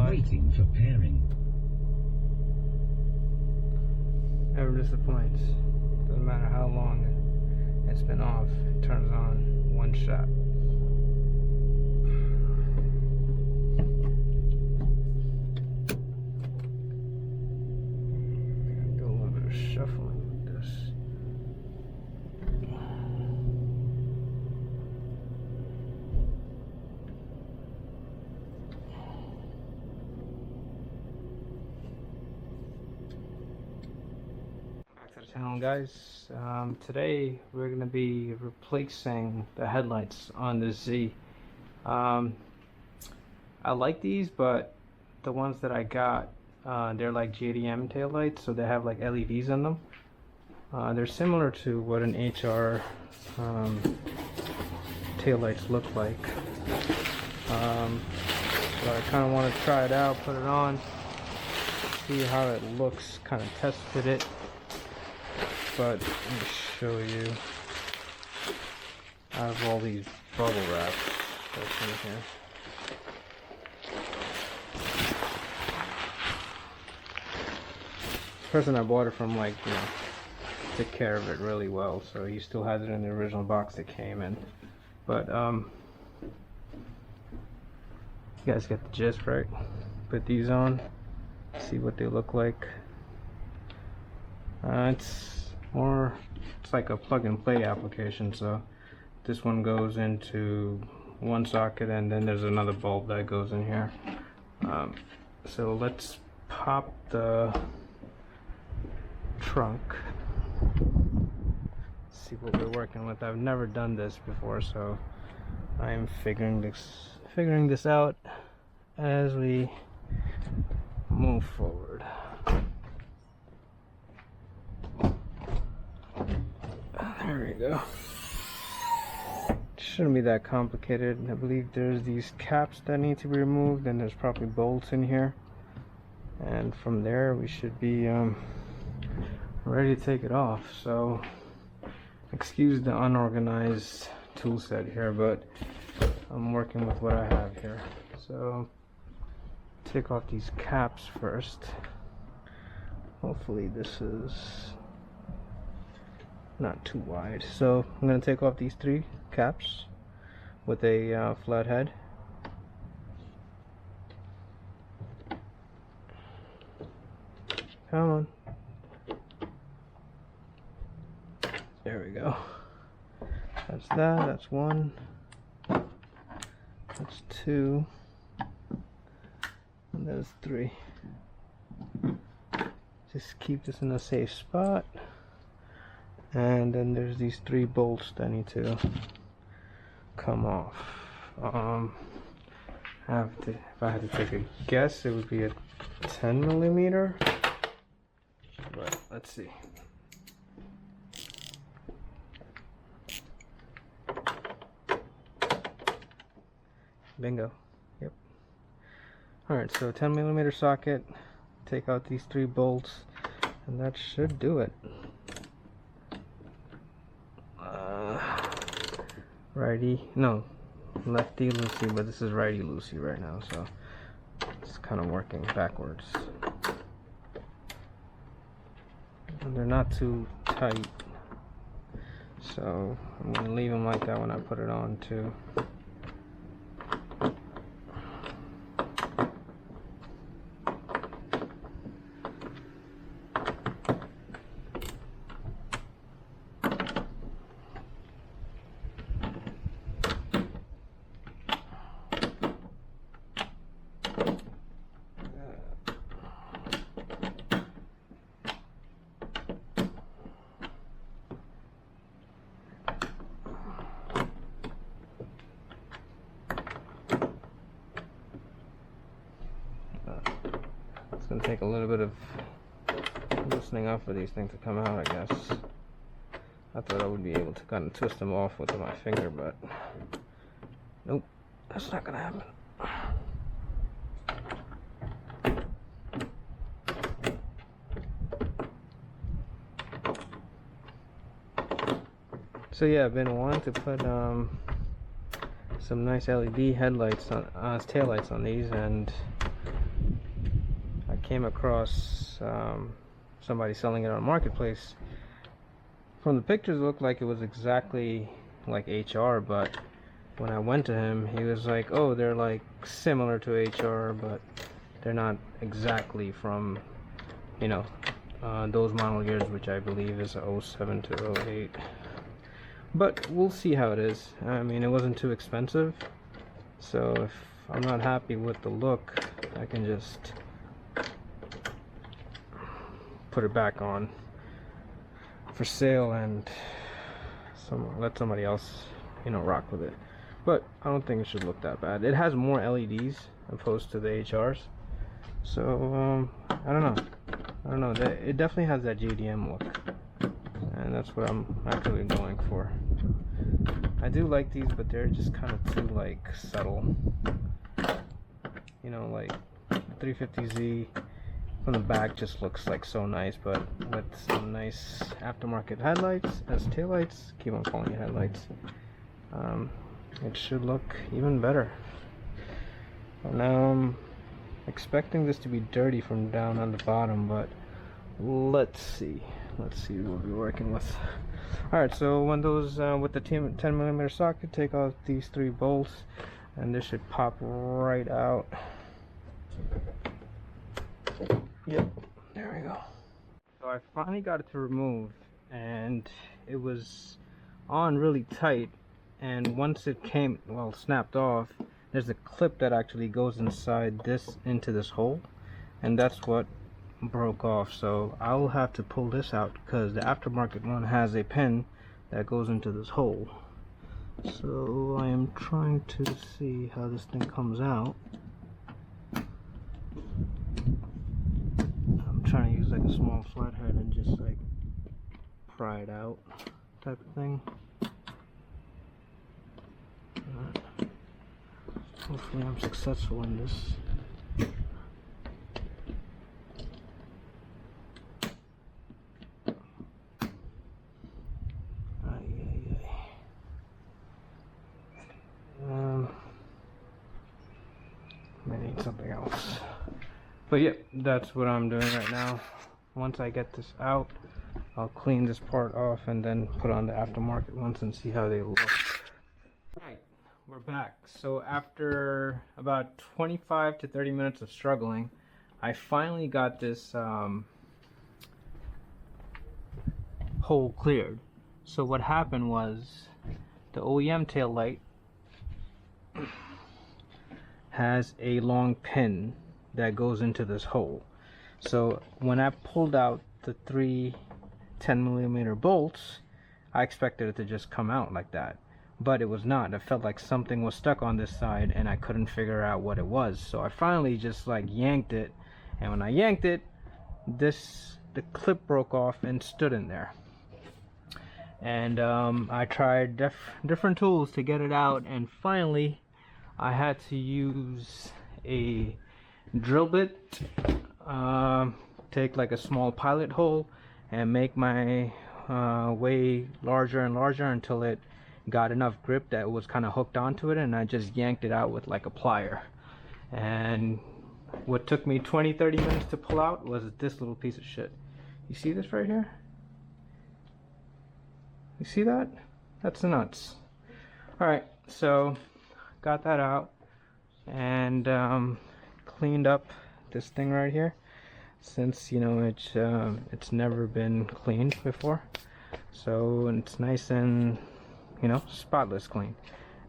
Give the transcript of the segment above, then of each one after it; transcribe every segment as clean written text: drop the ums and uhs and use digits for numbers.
Waiting for pairing. Never disappoints. Doesn't matter how long it's been off, it turns on one shot. Do a little bit of shuffling with this. Channel, guys. Today we're going to be replacing the headlights on the Z. I like these, but the ones that I got, they're like JDM taillights, so they have like LEDs in them. They're similar to what an HR taillights look like. So I kind of want to try it out, put it on, see how it looks, kind of tested it. But let me show you. I have all these bubble wraps that's in here. The person I bought it from, like, you know, took care of it really well, so he still has it in the original box that came in. But you guys get the gist, right? Put these on, see what they look like. It's like a plug and play application, so this one goes into one socket and then there's another bulb that goes in here. So let's pop the trunk, see what we're working with. I've never done this before, so I'm figuring this out as we move forward. There we go. Shouldn't be that complicated. I believe there's these caps that need to be removed, and there's probably bolts in here. And from there, we should be ready to take it off. So, excuse the unorganized tool set here, but I'm working with what I have here. So, take off these caps first. Hopefully, this is not too wide. So I'm going to take off these 3 caps with a flat head. Come on. There we go. That's that. That's 1. That's 2. And there's 3. Just keep this in a safe spot. And then there's these 3 bolts that need to come off. If I had to take a guess, it would be a 10mm. But let's see. Bingo. Yep. Alright, so 10mm socket. Take out these 3 bolts, and that should do it. Lefty loosey, but this is righty loosey right now, so it's kind of working backwards. And they're not too tight, so I'm going to leave them like that when I put it on too. It's gonna take a little bit of loosening up for these things to come out, I guess. I thought I would be able to kind of twist them off with my finger, but nope, that's not gonna happen. So yeah, I've been wanting to put some nice LED headlights on taillights on these, and I came across somebody selling it on Marketplace. From the pictures, it looked like it was exactly like HR, but when I went to him, he was like, "Oh, they're like similar to HR, but they're not exactly from, you know, those model years, which I believe is 07 to 08." But we'll see how it is. I mean, it wasn't too expensive, so if I'm not happy with the look, I can just put it back on for sale and let somebody else, you know, rock with it. But I don't think it should look that bad. It has more LEDs opposed to the HRs, so I don't know. It definitely has that JDM look, and that's what I'm actually going for. I do like these, but they're just kind of too like subtle, you know, like 350Z from the back just looks like so nice, but with some nice aftermarket headlights as taillights, keep on calling it headlights, it should look even better. Now I'm expecting this to be dirty from down on the bottom, but let's see what we'll be working with. Alright, so when those with the 10mm socket, take out these 3 bolts, and this should pop right out. Yep, there we go. So I finally got it to remove, and it was on really tight, and once it came, well, snapped off, there's a clip that actually goes inside this, into this hole, and that's what broke off. So I'll have to pull this out because the aftermarket one has a pin that goes into this hole. So I am trying to see how this thing comes out. I'm trying to use like a small flathead and just like pry it out type of thing. Hopefully I'm successful in this. I need something else. But yeah, that's what I'm doing right now. Once I get this out, I'll clean this part off and then put on the aftermarket ones and see how they look. Alright, we're back. So after about 25 to 30 minutes of struggling, I finally got this hole cleared. So what happened was the OEM tail light has a long pin that goes into this hole. So when I pulled out the 3 10mm bolts, I expected it to just come out like that, but it was not. It felt like something was stuck on this side and I couldn't figure out what it was. So I finally just like yanked it, and when I yanked it, the clip broke off and stood in there. And I tried different tools to get it out, and finally I had to use a drill bit, take like a small pilot hole and make my way larger and larger until it got enough grip that it was kind of hooked onto it, and I just yanked it out with like a plier. And what took me 20-30 minutes to pull out was this little piece of shit. You see this right here? You see that? That's the nuts. Alright, so got that out and cleaned up this thing right here, since you know it's never been cleaned before, so it's nice and, you know, spotless clean.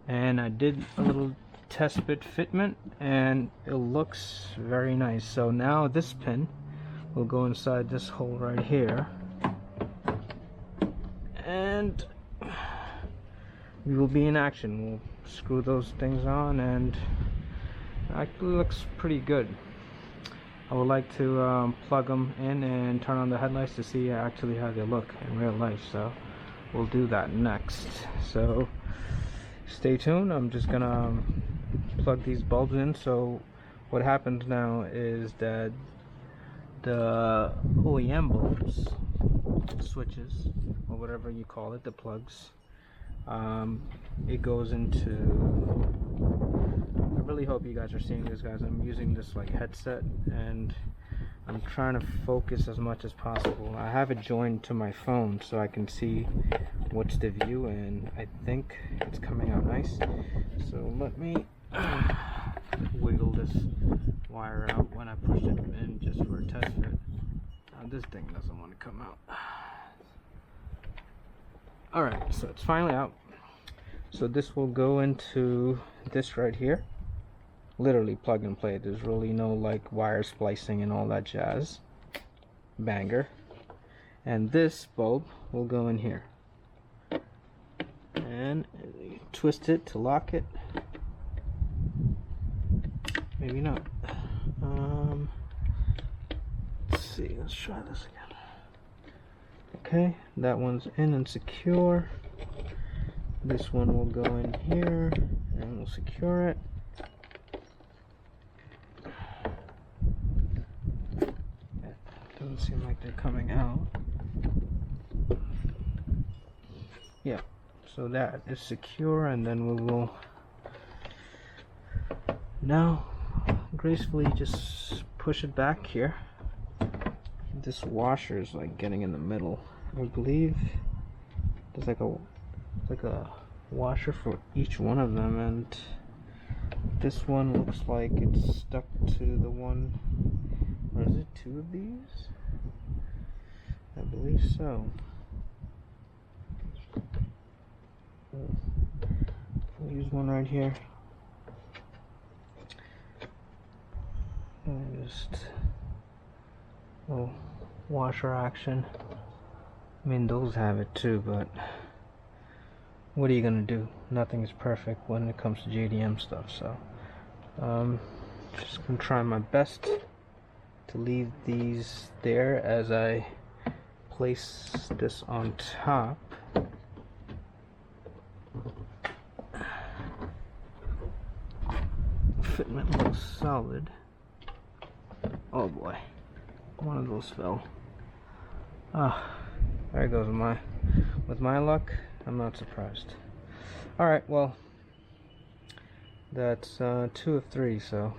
And I did a little test bit fitment and it looks very nice. So now this pin will go inside this hole right here, and we will be in action. We'll screw those things on, and it looks pretty good. I would like to plug them in and turn on the headlights to see actually how they look in real life. So we'll do that next. So stay tuned. I'm just gonna plug these bulbs in. So what happens now is that the OEM bulbs, switches, or whatever you call it, the plugs, it goes into, I really hope you guys are seeing this, guys. I'm using this like headset and I'm trying to focus as much as possible. I have it joined to my phone so I can see what's the view, and I think it's coming out nice. So let me wiggle this wire out when I push it in just for a test fit. This thing doesn't want to come out. Alright, so it's finally out. So this will go into this right here. Literally plug and play. There's really no like wire splicing and all that jazz. Banger. And this bulb will go in here. And you twist it to lock it. Maybe not. Let's see, let's try this again. Okay, that one's in and secure. This one will go in here and we'll secure it. Doesn't seem like they're coming out. Yeah, so that is secure, and then we will now gracefully just push it back here. This washer is like getting in the middle. I believe there's like a washer for each one of them, and this one looks like it's stuck to the one, or is it two of these? I believe so. We'll use one right here. And just washer action. I mean, those have it too, but what are you gonna do? Nothing is perfect when it comes to JDM stuff. So just gonna try my best to leave these there as I place this on top. Fitment looks solid. Oh boy, one of those fell. There goes with my luck. I'm not surprised. Alright, well, that's 2 of 3, so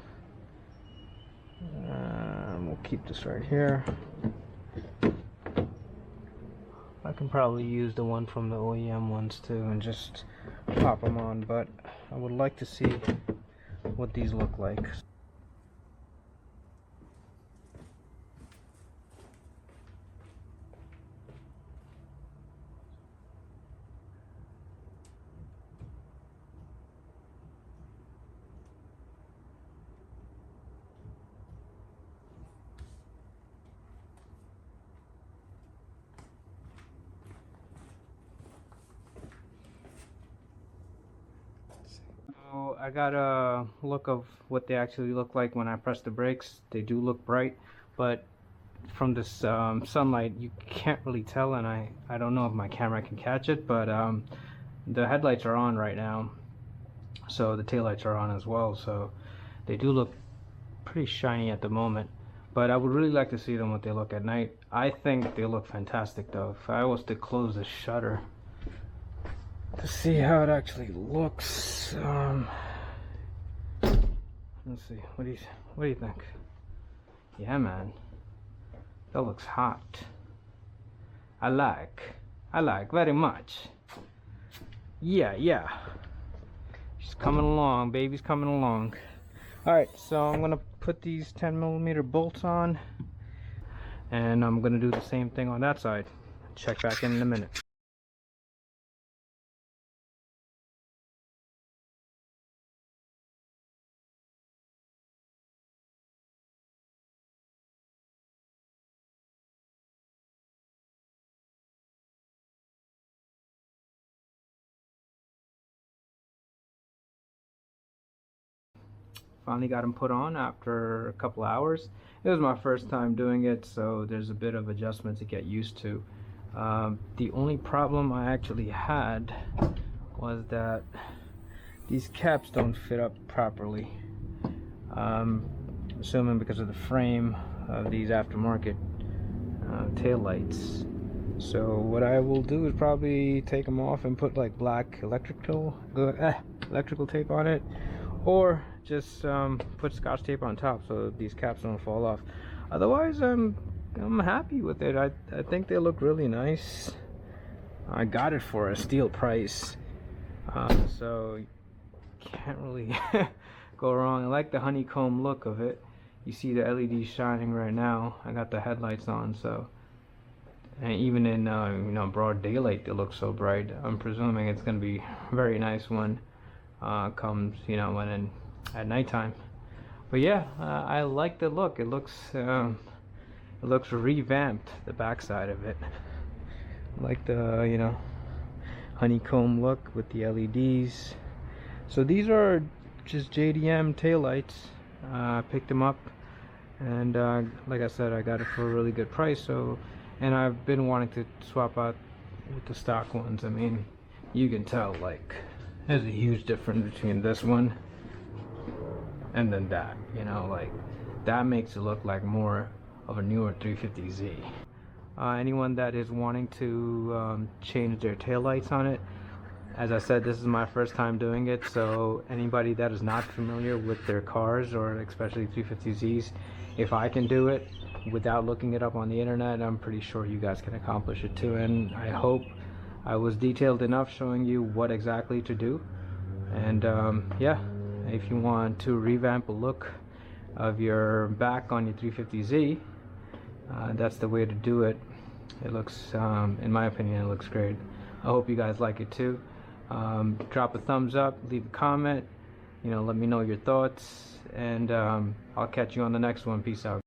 we'll keep this right here. I can probably use the one from the OEM ones too and just pop them on, but I would like to see what these look like. So I got a look of what they actually look like when I press the brakes. They do look bright, but from this sunlight you can't really tell, and I don't know if my camera can catch it, but the headlights are on right now, so the taillights are on as well, so they do look pretty shiny at the moment, but I would really like to see them what they look at night. I think they look fantastic though. If I was to close the shutter to see how it actually looks, let's see, what do you think? Yeah, man, that looks hot. I like very much. Yeah, she's coming along, baby's coming along. Alright, so I'm gonna put these 10mm bolts on, and I'm gonna do the same thing on that side. Check back in a minute. finally got them put on after a couple hours. It was my first time doing it, so there's a bit of adjustment to get used to. The only problem I actually had was that these caps don't fit up properly. Assuming because of the frame of these aftermarket taillights. So what I will do is probably take them off and put like black electrical tape on it, or just put Scotch tape on top so these caps don't fall off. Otherwise, I'm happy with it. I think they look really nice. I got it for a steal price, so can't really go wrong. I like the honeycomb look of it. You see the LED shining right now. I got the headlights on, so, and even in you know, broad daylight they look so bright. I'm presuming it's gonna be very nice when comes, you know, when in at nighttime. But yeah, I like the look. It looks revamped, the backside of it. I like the, you know, honeycomb look with the LEDs. So these are just JDM taillights. I picked them up, and like I said, I got it for a really good price. So, and I've been wanting to swap out with the stock ones. I mean, you can tell, like, there's a huge difference between this one and then that. You know, like, that makes it look like more of a newer 350Z. Anyone that is wanting to change their taillights on it, as I said, this is my first time doing it, so anybody that is not familiar with their cars, or especially 350Zs, if I can do it without looking it up on the internet, I'm pretty sure you guys can accomplish it too. And I hope I was detailed enough showing you what exactly to do. And yeah, if you want to revamp a look of your back on your 350Z, that's the way to do it. It looks, in my opinion, it looks great. I hope you guys like it too. Drop a thumbs up, leave a comment, you know, let me know your thoughts, and I'll catch you on the next one. Peace out.